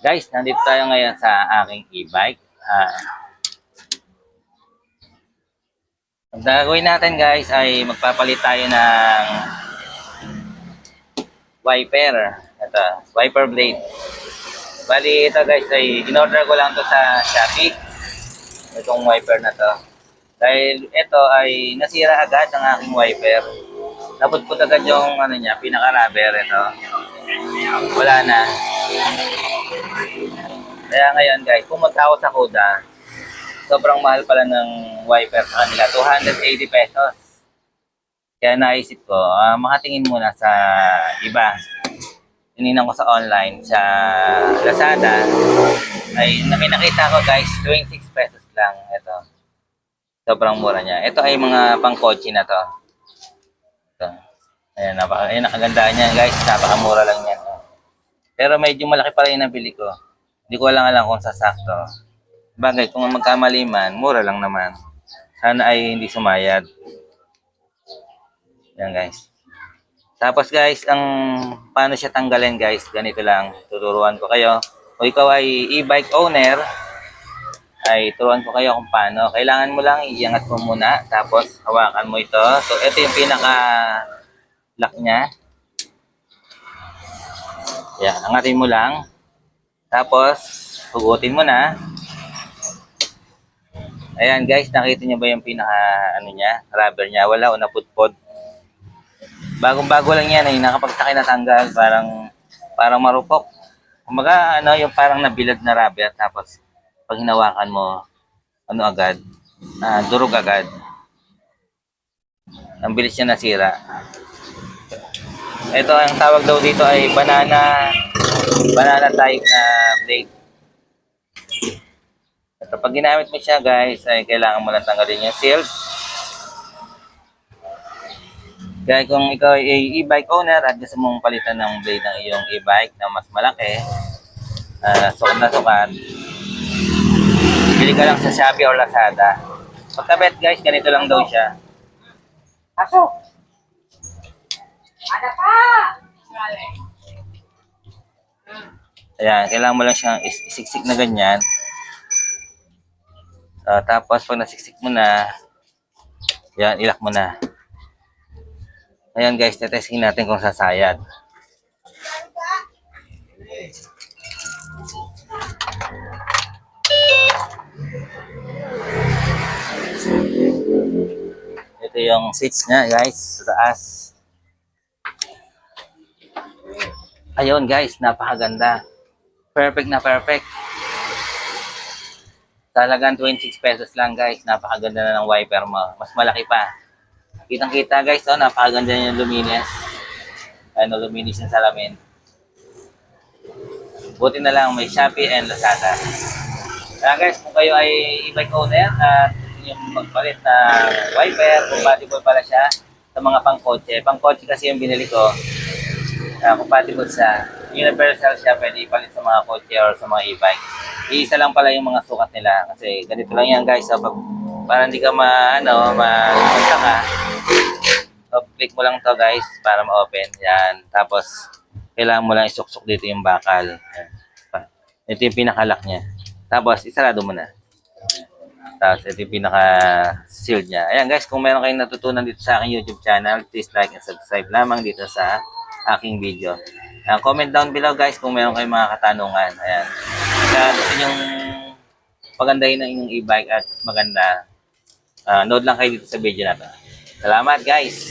Guys, nandito tayo ngayon sa aking e-bike. Ang gagawin natin guys ay magpapalit tayo ng wiper. Ito, wiper blade. Bali ito guys ay in-order ko lang to sa Shopee. Itong wiper na to. Dahil ito ay nasira agad ang aking wiper. Naputput agad yung niya, pinaka-rubber ito. Wala na. Kaya ngayon guys, pumunta ako sa Kuda. Sobrang mahal pala ng wiper sa kanila, 280 pesos. Kaya naisip ko, makatingin muna sa iba. Tininan ko sa online, sa Lazada, ay nakita ko guys, 26 pesos lang. Ito. Sobrang mura niya. Ito ay mga pang-kotse na to. Ito. Ayan, nakaganda niya guys, napakamura lang yan. Pero medyo malaki pa rin yung nabili ko. Hindi ko lang alam kung sasakto. Bagay, kung magkamali man, mura lang naman. Sana ay hindi sumayad. Yan guys. Tapos guys, paano siya tanggalin guys, ganito lang. Tuturuan ko kayo. Kung ikaw ay e-bike owner, ay turuan ko kayo kung paano. Kailangan mo lang iangat mo muna. Tapos hawakan mo ito. So ito yung pinaka-lock niya. Yan, angatin mo lang. Tapos, hugutin mo na. Ayan guys, nakita niyo ba yung niya, rubber niya? Wala o naputpod. Bagong-bago lang yan eh, nakapagtakay na tanggal, parang marupok. Kumaga yung parang nabilad na rubber, tapos pag hinawakan mo, agad, durog agad. Ang bilis niya nasira. Ito, ang tawag daw dito ay banana type na blade. Ito, pag ginamit mo siya guys, ay kailangan mo lang tanggalin yung seal. Kaya kung ikaw ay e-bike owner at gusto mong palitan ng blade ng iyong e-bike na mas malaki, sukat na sukat, bili ka lang sa Shopee or Lazada. Pagkabet guys, ganito lang daw siya. Pasok! Ada pa! Ayan, kailangan mo lang siyang isiksik na ganyan. Tapos pag nasiksik mo na, yan, ilak mo na. Ayan guys, tetesting natin kung sasayad. Ito yung seats niya guys, sa taas. Ayun guys, napakaganda. Perfect na perfect. Talagang 26 pesos lang guys. Napakaganda na ng wiper mo. Mas malaki pa. Kitang-kita guys, napakaganda yung luminis. Luminis ng salamin. Buti na lang may Shopee and Lazada. Kaya guys, kung kayo ay e-bike owner at yung magpalit na wiper, compatible pala siya sa mga pang-kotse. Pang-kotse kasi yung binili ko. Compatible siya. Universal siya, pwede ipalit sa mga kotse or sa mga e-bike. Iisa lang pala yung mga sukat nila kasi ganito lang yan guys. So, para hindi ka mapunta ka, so, click mo lang to guys para ma-open. Yan. Tapos, kailangan mo lang isuksok dito yung bakal. Yan. Ito yung pinaka-lock niya. Tapos, isarado mo na. Tapos, ito yung pinaka-sealed niya. Ayan guys, kung meron kayong natutunan dito sa aking YouTube channel, please like and subscribe lamang dito sa aking video. Comment down below guys kung meron kayong mga katanungan. Ayan. Kaya gusto nyong pagandahin ng inyong e-bike at maganda, nood lang kayo dito sa video na to. Salamat guys!